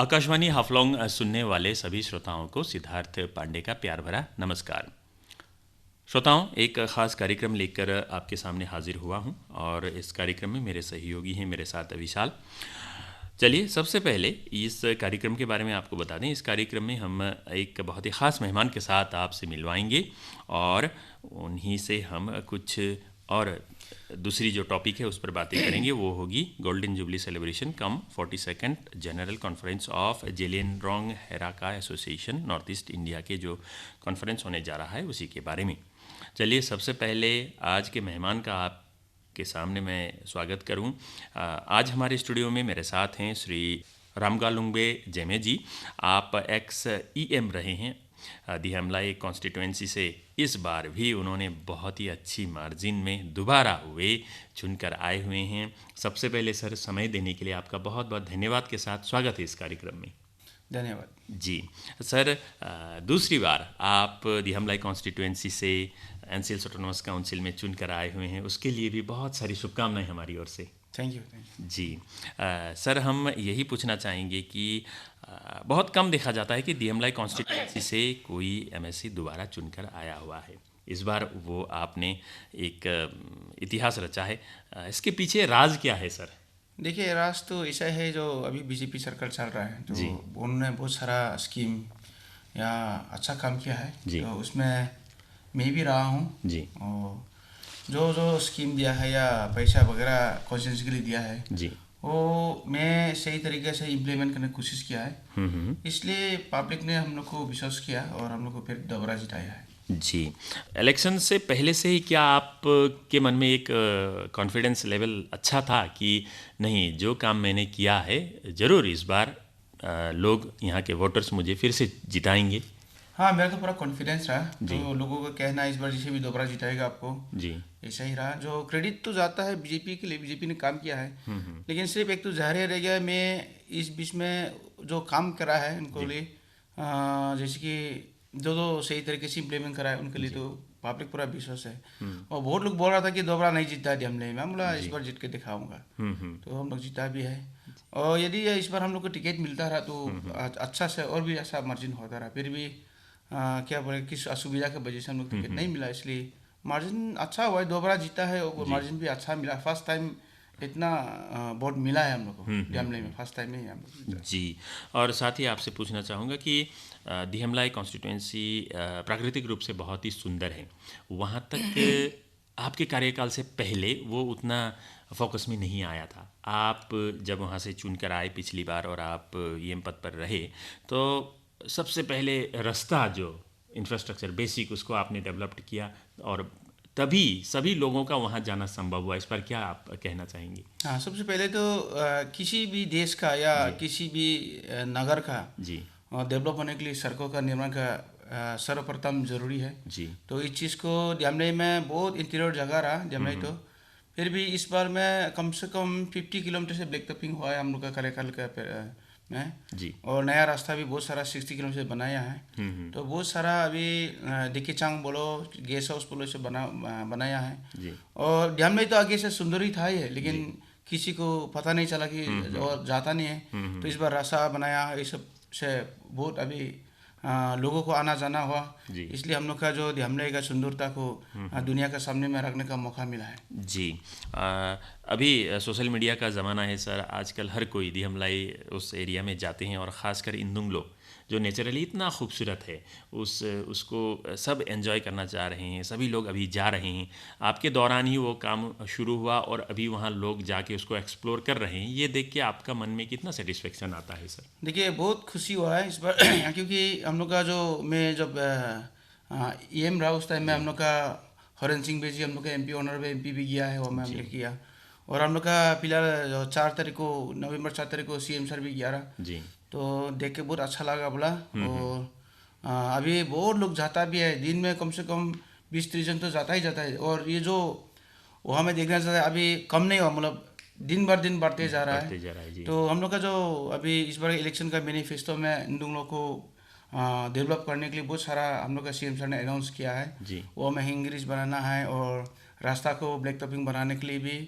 आकाशवाणी हाफलॉन्ग सुनने वाले सभी श्रोताओं को सिद्धार्थ पांडे का प्यार भरा नमस्कार। श्रोताओं, एक ख़ास कार्यक्रम लेकर आपके सामने हाजिर हुआ हूं और इस कार्यक्रम में मेरे सहयोगी हैं मेरे साथ विशाल। चलिए, सबसे पहले इस कार्यक्रम के बारे में आपको बता दें। इस कार्यक्रम में हम एक बहुत ही ख़ास मेहमान के साथ आपसे मिलवाएंगे और उन्हीं से हम कुछ और दूसरी जो टॉपिक है उस पर बातें करेंगे। वो होगी golden jubilee celebration cum 42nd general conference of Zeliangrong Heraka association North East India के जो कॉन्फ्रेंस होने जा रहा है उसी के बारे में। चलिए, सबसे पहले आज के मेहमान का आपके सामने मैं स्वागत करूं। आज हमारे स्टूडियो में मेरे साथ हैं श्री रामगालुंगबे जेमे जी। आप एक्स ईएम रहे हैं दिहमलाई कॉन्स्टिट्यूएंसी से। इस बार भी उन्होंने बहुत ही अच्छी मार्जिन में दोबारा हुए चुनकर आए हुए हैं। सबसे पहले सर, समय देने के लिए आपका बहुत बहुत धन्यवाद के साथ स्वागत है इस कार्यक्रम में। धन्यवाद जी सर, दूसरी बार आप दिहमलाई कॉन्स्टिट्यूएंसी से एनसीएल ऑटोनॉमस काउंसिल में चुनकर आए हुए हैं, उसके लिए भी बहुत सारी शुभकामनाएं हमारी ओर से। Thank you. जी सर, हम यही पूछना चाहेंगे कि बहुत कम देखा जाता है कि दिहमलाई कॉन्स्टिट्यूएंसी से कोई एमएससी दोबारा चुनकर आया हुआ है। इस बार वो आपने एक इतिहास रचा है। इसके पीछे राज क्या है सर? देखिए, राज तो ऐसा है जो अभी बीजेपी सरकार चल रहा है तो उन्होंने बहुत सारा स्कीम या अच्छा काम किया है। तो उसमें मैं भी रहा हूँ जी। और जो स्कीम दिया है या पैसा वगैरह कॉन्स्टिट्यूंसी के लिए दिया है जी, वो मैं सही तरीके से इम्प्लीमेंट करने की कोशिश किया है। इसलिए पब्लिक ने हम लोग को विश्वास किया और हम लोग को फिर दोबारा जिताया है। जी। इलेक्शन से पहले से ही क्या आप के मन में एक कॉन्फिडेंस लेवल अच्छा था कि नहीं, जो काम मैंने किया है ज़रूर इस बार लोग यहाँ के वोटर्स मुझे फिर से जिताएंगे? हाँ, मेरा तो पूरा कॉन्फिडेंस रहा। तो लोगों का कहना है इस बार जिसे भी दोबारा जिताएगा आपको, जी, ऐसा ही रहा। जो क्रेडिट तो जाता है बीजेपी के लिए, बीजेपी ने काम किया है, लेकिन सिर्फ एक तो जाहिर रह गया। मैं इस बीच में जो काम करा है उनको लिए जैसे कि जो सही तरीके से इम्प्लीमेंट करा है उनके लिए तो पब्लिक पूरा विश्वास है। और बहुत लोग बोल रहा था कि दोबारा नहीं जीता दिहमलाई में, हम बोला इस बार जीत के दिखाऊंगा। तो हम लोग जीता भी है। और यदि इस बार हम लोग को टिकट मिलता रहा तो अच्छा से और भी अच्छा मार्जिन होता रहा। फिर भी क्या बोले, किस असुविधा की वजह से हम लोग टिकट नहीं मिला, इसलिए मार्जिन अच्छा हुआ है, दोबारा जीता है और मार्जिन भी अच्छा मिला। फर्स्ट टाइम इतना वोट मिला है हम लोग को दिहमलाई में, फर्स्ट टाइम नहीं है हम लोग। जी। और साथ ही आपसे पूछना चाहूँगा कि दिहमलाई कॉन्स्टिट्यूएंसी प्राकृतिक रूप से बहुत ही सुंदर है। वहाँ तक आपके कार्यकाल से पहले वो उतना फोकस में नहीं आया था। आप जब वहाँ से चुनकर आए पिछली बार और आप ईएम पद पर रहे, तो सबसे पहले रास्ता जो इंफ्रास्ट्रक्चर बेसिक उसको आपने डेवलप्ड किया और तभी सभी लोगों का वहाँ जाना संभव हुआ। इस पर क्या आप कहना चाहेंगे? हाँ, सबसे पहले तो किसी भी देश का या किसी भी नगर का जी, डेवलप होने के लिए सड़कों का निर्माण का सर्वप्रथम जरूरी है। जी। तो इस चीज़ को दिहमलाई में बहुत इंटीरियर जगह रहा दिहमलाई, तो फिर भी इस बार में कम से कम 50 किलोमीटर से ब्लैक टॉपिंग हुआ है हम लोग का कार्यकाल का में। जी। और नया रास्ता भी बहुत सारा 60 किलोमीटर से बनाया है। तो बहुत सारा अभी दिकीचांग बोलो, गेस्ट हाउस बोलो, इसे बनाया है। जी। और दिहमलाई तो आगे से सुंदर ही था ही है, लेकिन किसी को पता नहीं चला कि और जाता नहीं है। तो इस बार रास्ता बनाया है, इस सब से बहुत अभी लोगों को आना जाना हुआ। इसलिए हम लोग का जो दिहमलाई का सुंदरता को दुनिया के सामने में रखने का मौका मिला है। जी। अभी सोशल मीडिया का ज़माना है सर। आजकल हर कोई दिहमलाई उस एरिया में जाते हैं और ख़ासकर इंदुंग लोग जो नेचुरली इतना खूबसूरत है उसको सब एंजॉय करना चाह रहे हैं। सभी लोग अभी जा रहे हैं। आपके दौरान ही वो काम शुरू हुआ और अभी वहाँ लोग जाके उसको एक्सप्लोर कर रहे हैं। ये देख के आपका मन में कितना सेटिस्फेक्शन आता है सर? देखिए, बहुत खुशी हुआ है इस बार क्योंकि हम लोग का जो मैं जब ईएम रहा उस टाइम में हम लोग का हरन सिंह बेजी हम लोग का एमपी ऑनरेबल एमपी भी गया है, वो में हमने किया। और हम लोग का फिलहाल 4 तारीख को, नवंबर 4 तारीख को सीएम सर भी गया रहा। जी। तो देख के बहुत अच्छा लगा बोला। और अभी बहुत लोग जाता भी है, दिन में कम से कम 20-30 जन तो जाता ही जाता है। और ये जो वहाँ में देखना चाहता है अभी कम नहीं हुआ, मतलब दिन भर दिन बढ़ते जा रहा है। तो हम लोग का जो अभी इस बार इलेक्शन का मैनिफेस्टो में इन लोगों को डेवलप करने के लिए बहुत सारा हम लोग का सीएम सर ने अनाउंस किया है। वो में हैंग ब्रिज बनाना है और रास्ता को ब्लैक टॉपिंग बनाने के लिए भी,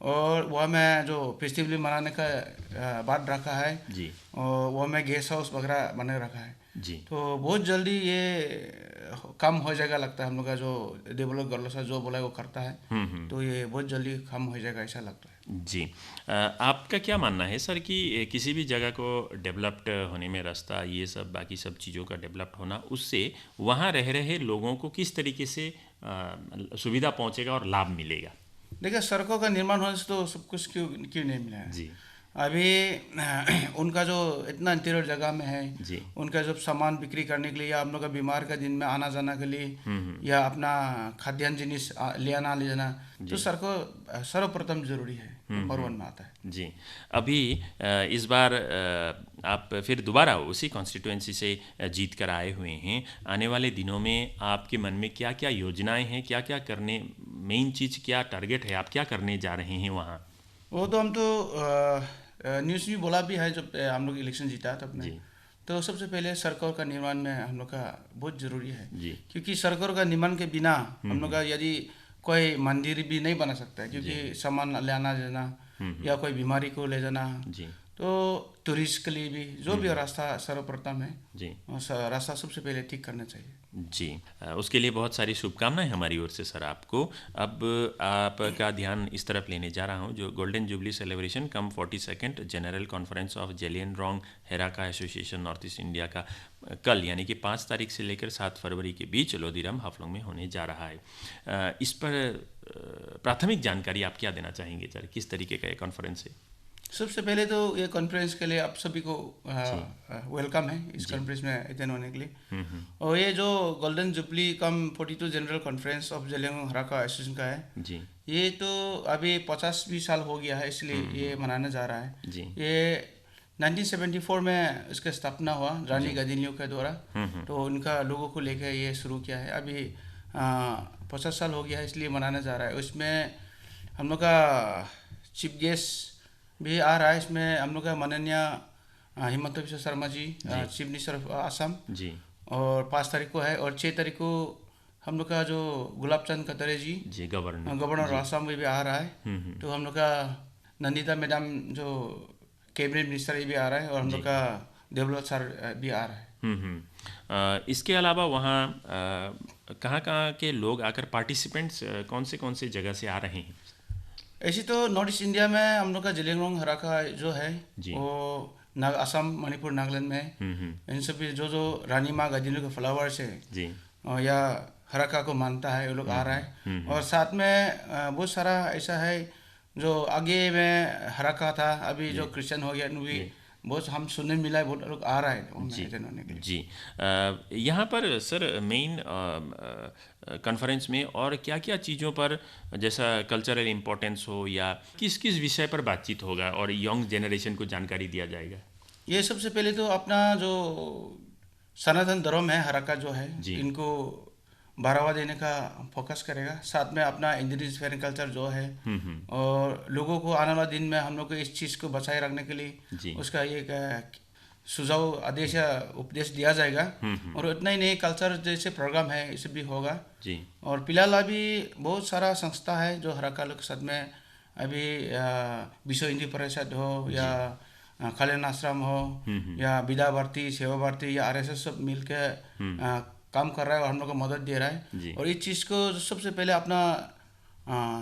और वहाँ में जो फेस्टिवल मनाने का बात रखा है, जी और वहाँ में गेस्ट हाउस वगैरह बने रखा है। जी तो बहुत जल्दी ये काम हो जाएगा लगता है, हम लोग का जो डेवलप गवर्नमेंट जो बोला है वो करता है, तो ये बहुत जल्दी काम हो जाएगा ऐसा लगता है। जी। आपका क्या मानना है सर कि किसी भी जगह को डेवलप्ड होने में रास्ता, ये सब बाकी सब चीज़ों का डेवलप्ड होना, उससे वहाँ रह रहे लोगों को किस तरीके से सुविधा पहुँचेगा और लाभ मिलेगा? देखिए, सड़कों का निर्माण होने से तो सब कुछ क्यों क्यों नहीं मिला है। जी अभी उनका जो इतना इंटीरियर जगह में है, जी उनका जब सामान बिक्री करने के लिए या हम लोग का बीमार का दिन में आना जाना के लिए, या अपना खाद्यान्न जिनिस ले आना ले जाना, तो सड़कों सर्वप्रथम जरूरी है, नंबर वन में आता है। जी। अभी इस बार आप फिर दोबारा उसी कॉन्स्टिट्यूएंसी से जीत कर आए हुए हैं। आने वाले दिनों में आपके मन में क्या क्या योजनाएं हैं, क्या क्या करने, मेन चीज़ क्या टारगेट है, आप क्या करने जा रहे हैं वहाँ? वो तो हम तो न्यूज़ भी बोला भी है जब हम लोग इलेक्शन जीता तब में। जी तो सबसे पहले सड़कों का निर्माण में हम लोग का बहुत ज़रूरी है, जी क्योंकि सड़कों का निर्माण के बिना हम लोग का यदि कोई मंदिर भी नहीं बना सकता है, क्योंकि सामान ले आना जाना या कोई बीमारी को ले जाना, जी तो टूरिस्ट के लिए भी जो भी रास्ता सर्वप्रथम है, जी रास्ता सबसे पहले ठीक करना चाहिए। जी। उसके लिए बहुत सारी शुभकामनाएं हमारी ओर से सर आपको। अब आपका ध्यान इस तरफ लेने जा रहा हूं, जो golden jubilee celebration cum 42nd general conference of Zeliangrong Heraka association North East India का कल यानी कि 5 तारीख से लेकर 7 फरवरी के बीच लोधीराम हाफलोंग में होने जा रहा है। इस पर प्राथमिक जानकारी आप क्या देना चाहेंगे सर, किस तरीके का ये कॉन्फ्रेंस है? सबसे पहले तो ये कॉन्फ्रेंस के लिए आप सभी को वेलकम है इस कॉन्फ्रेंस में अटेंड होने के लिए। और ये जो golden jubilee cum 42 general conference of Zeliangrong Heraka association का है, जी ये तो अभी 50-20 साल हो गया है, इसलिए ये मनाने जा रहा है। जी ये 1974 में इसका स्थापना हुआ रानी गादिन्यू के द्वारा, तो उनका लोगों को लेकर ये शुरू किया है। अभी 50 साल हो गया है, इसलिए मनाने जा रहा है। उसमें हम लोग का चीफ गेस्ट भी आ रहा है। इसमें हम लोग का माननीय Himanta Biswa Sharma ji, chief minister of Assam, जी और 5 तारीख को है, और 6 तारीख को हम लोग का जो गुलाब चंद कतरे जी जी गवर्नर आसाम में भी आ रहा है। तो हम लोग का नंदिता मैडम जो कैबिनेट मिनिस्टर ये भी आ रहा है, और हम लोग का देवलत सर भी आ रहा है। इसके अलावा वहाँ कहाँ के लोग आकर पार्टिसिपेंट्स कौन से जगह से आ रहे हैं? ऐसे तो नॉर्थ ईस्ट इंडिया में हम लोग का जेलियनरोंग हेराका जो है जी वो असम, मणिपुर, नागालैंड में है। इन सभी जो रानी माँ गादिन्यू के फ्लावर्स है, जी या हरका को मानता है, वो लोग आ रहा है। और साथ में बहुत सारा ऐसा है जो आगे में हरका था, अभी जो क्रिश्चियन हो गया, भी बहुत हम सुनने मिला है, बहुत लोग आ रहा है अटेंड होने के लिए। जी। यहाँ पर सर मेन कॉन्फ्रेंस में और क्या क्या चीज़ों पर, जैसा कल्चरल इम्पोर्टेंस हो या किस किस विषय पर बातचीत होगा और यंग जनरेशन को जानकारी दिया जाएगा? ये सबसे पहले तो अपना जो सनातन धर्म है हरका जो है, इनको बढ़ावा देने का फोकस करेगा। साथ में अपना इंडिजिनस फेयर कल्चर जो है, और लोगों को आने वाले दिन में हम लोग को इस चीज़ को बचाए रखने के लिए उसका एक सुझाव, आदेश या उपदेश दिया जाएगा। और उतना ही नहीं, कल्चर जैसे प्रोग्राम है इसे भी होगा। और फिलहाल अभी बहुत सारा संस्था है जो हरका लोग के साथ में, अभी विश्व हिंदी परिषद हो या कल्याण आश्रम हो या विद्या भारती, सेवा भारती या RSS सब मिलकर काम कर रहा है और हम लोग को मदद दे रहा है। और इस चीज़ को सबसे पहले अपना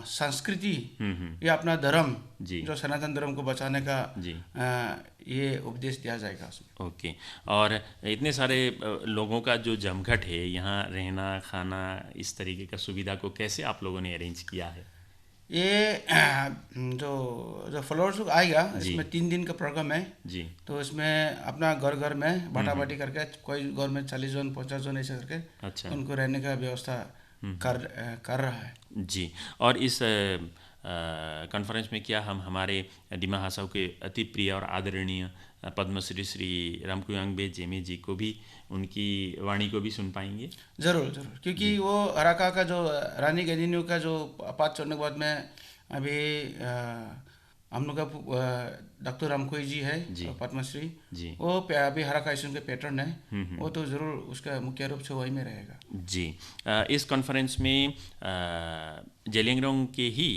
संस्कृति या अपना धर्म, जो सनातन धर्म को बचाने का ये उपदेश दिया जाएगा उसमें। ओके। और इतने सारे लोगों का जो जमघट है, यहाँ रहना खाना इस तरीके का सुविधा को कैसे आप लोगों ने अरेंज किया है? ये जो फॉलोअर्स आएगा, इसमें 3 दिन का प्रोग्राम है जी। तो इसमें अपना घर घर में बाटा बाटी करके, कोई घर में 40 जन 50 जन ऐसे करके अच्छा उनको रहने का व्यवस्था कर रहा है। जी। और इस कॉन्फ्रेंस में क्या हम हमारे डिमा हासाऊ के अति प्रिय और आदरणीय पद्मश्री श्री रामकुयांगबे जेमे जी को भी, उनकी वाणी को भी सुन पाएंगे? ज़रूर ज़रूर, क्योंकि वो हरका का जो रानी गादिन्यू का जो 5 चढ़ने के बाद में अभी हम लोग का डॉक्टर रामकोई जी है पद्मश्री, जी वो अभी हराका स्टूडेंट के पैटर्न है, वो तो ज़रूर उसका मुख्य रूप से वही में रहेगा। जी इस कॉन्फ्रेंस में जेलियांगरोंग के ही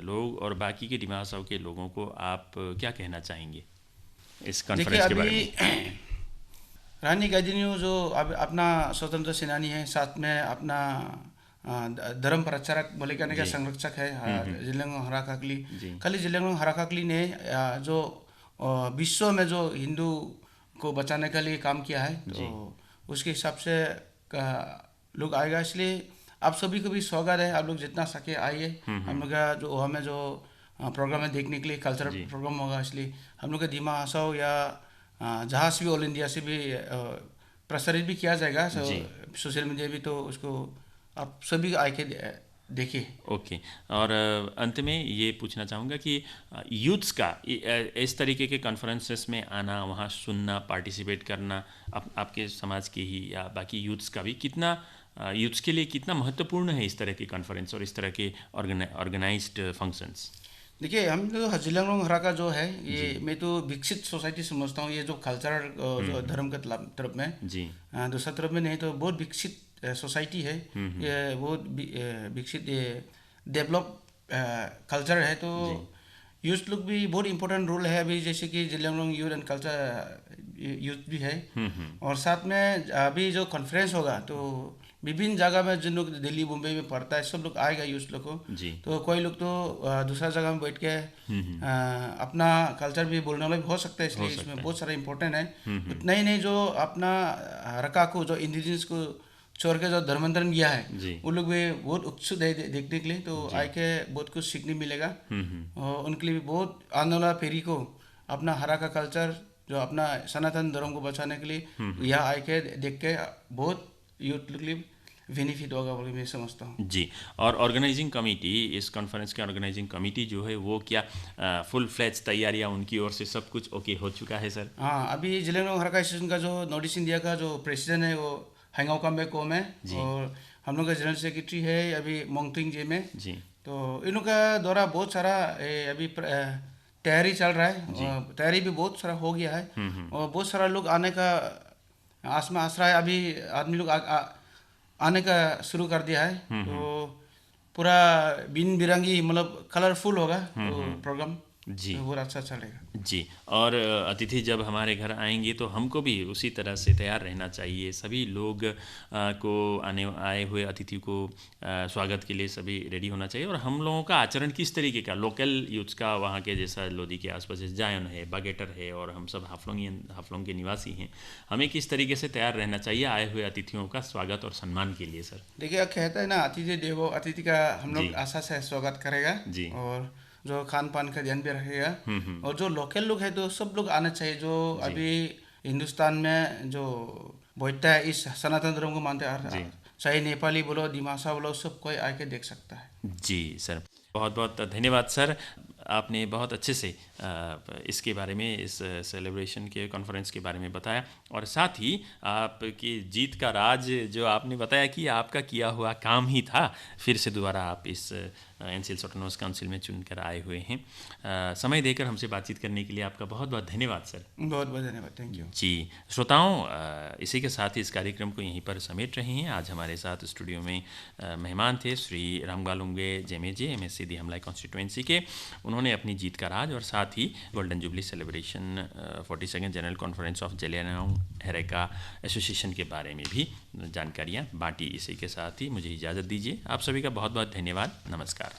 लोग और बाकी के डिमा हासाओ के लोगों को आप क्या कहना चाहेंगे इस कॉन्फ्रेंस के बारे में? रानी गाइदिन्यू जो अब अपना स्वतंत्र सेनानी है, साथ में अपना धर्म प्रचारक बोले कहने का संरक्षक है जेलियांगरोंग हराकाकली। खाली जेलियांगरोंग हराकाकली ने जो विश्व में जो हिंदू को बचाने के लिए काम किया है, तो उसके हिसाब से लोग आएगा, इसलिए आप सभी को भी स्वागत है। आप लोग जितना सके आइए। हम लोग का जो हमें जो प्रोग्राम है देखने के लिए कल्चरल प्रोग्राम होगा, इसलिए हम लोग का डिमा हासाओ या जहाँ से भी ऑल इंडिया से भी प्रसारित भी किया जाएगा सोशल मीडिया भी, तो उसको आप सभी आके देखिए। ओके और अंत में ये पूछना चाहूँगा कि यूथ्स का इस तरीके के कॉन्फ्रेंसेस में आना, वहाँ सुनना, पार्टिसिपेट करना आपके समाज के ही या बाकी यूथ्स का भी कितना यूथ्स के लिए कितना महत्वपूर्ण है इस तरह की कॉन्फ्रेंस और इस तरह के ऑर्गेनाइज्ड फंक्शंस? देखिए, हम जो जेलियांगरोंग हराका जो है, ये मैं तो विकसित सोसाइटी समझता हूँ। ये जो कल्चर जो धर्म के तरफ में, दूसरा तरफ में नहीं, तो बहुत विकसित सोसाइटी है ये, बहुत विकसित डेवलप कल्चर है। तो यूथ लोग भी बहुत इंपॉर्टेंट रोल है अभी, जैसे कि Zeliangrong youth and culture youth भी है। और साथ में अभी जो कॉन्फ्रेंस होगा, तो विभिन्न जगह में जिन लोग दिल्ली मुंबई में पढ़ता है, सब लोग आएगा यूथ लोग को। तो कोई लोग तो दूसरा जगह में बैठ के अपना कल्चर भी बोलने वाला भी हो सकता है, इसलिए इसमें बहुत सारा इंपॉर्टेंट है। उतना ही नहीं, जो अपना रका को जो इंडिजिनस को छोड़ के जो धर्मांतरण किया है, वो लोग भी बहुत उत्सुक है देखने के लिए। तो आके बहुत कुछ सीखने मिलेगा और उनके लिए भी बहुत आने वाला पीढ़ी को अपना हराका कल्चर, जो अपना सनातन धर्म को बचाने के लिए यहाँ आके देख के बहुत यूथ लोग लिए बेनिफिट होगा बोल के मैं समझता हूँ। जी, और ऑर्गेनाइजिंग कमेटी, इस कॉन्फ्रेंस के ऑर्गेनाइजिंग कमेटी जो है, वो क्या फुल फ्लैज तैयारियाँ उनकी ओर से सब कुछ ओके हो चुका है सर? हाँ, अभी जेलियांगरोंग हराका स्टेशन का जो नॉर्थ ईस्ट इंडिया का जो प्रेसिडेंट है, वो हैंगाओ काम्बे कोम है, और हम लोग का जनरल सेक्रेटरी है अभी मोंगटिंग जे में। जी, तो इन लोग का द्वारा बहुत सारा अभी तैयारी चल रहा है, तैयारी भी बहुत सारा हो गया है, और बहुत सारा लोग आने का आस में आसरा है। अभी आदमी लोग आने का शुरू कर दिया है, तो पूरा बिन बिरंगी मतलब कलरफुल होगा प्रोग्राम। जी, बहुत अच्छा चलेगा। जी, और अतिथि जब हमारे घर आएंगे तो हमको भी उसी तरह से तैयार रहना चाहिए। सभी लोग को आए हुए अतिथि को स्वागत के लिए सभी रेडी होना चाहिए। और हम लोगों का आचरण किस तरीके का, लोकल यूथ्स का, वहाँ के जैसा लोधी के आसपास जैसे जायन है, बागेटर है, और हम सब हाफलोंग के निवासी हैं, हमें किस तरीके से तैयार रहना चाहिए आए हुए अतिथियों का स्वागत और सम्मान के लिए सर? देखिए, कहता है ना, अतिथि देवो, अतिथि का हम लोग आशा से स्वागत करेगा जी, और जो खान पान का ध्यान भी रखेगा। और जो लोकल लोग हैं, तो सब लोग आना चाहिए, जो अभी हिंदुस्तान में जो बैठता है इस सनातन धर्म को मानते हैं, चाहे नेपाली बोलो, डिमा हासाओ बोलो, सब कोई आके देख सकता है। जी सर, बहुत बहुत धन्यवाद सर। आपने बहुत अच्छे से इसके बारे में, इस सेलिब्रेशन के कॉन्फ्रेंस के बारे में बताया, और साथ ही आपकी जीत का राज जो आपने बताया कि आपका किया हुआ काम ही था, फिर से दोबारा आप इस एनसीएल ऑटोनोमस काउंसिल में चुनकर आए हुए हैं। समय देकर हमसे बातचीत करने के लिए आपका बहुत बहुत धन्यवाद सर। बहुत बहुत धन्यवाद, थैंक यू। जी श्रोताओं, इसी के साथ ही इस कार्यक्रम को यहीं पर समेट रहे हैं। आज हमारे साथ स्टूडियो में मेहमान थे श्री रामगालुंगे जेमेजे, MSC दी हमलाई कॉन्स्टिट्यूएंसी के। उन्होंने अपनी जीत का राज और साथ ही golden jubilee celebration 42nd general conference of Zeliangrong Heraka association के बारे में भी जानकारियाँ बांटी। इसी के साथ ही मुझे इजाज़त दीजिए। आप सभी का बहुत बहुत धन्यवाद। नमस्कार।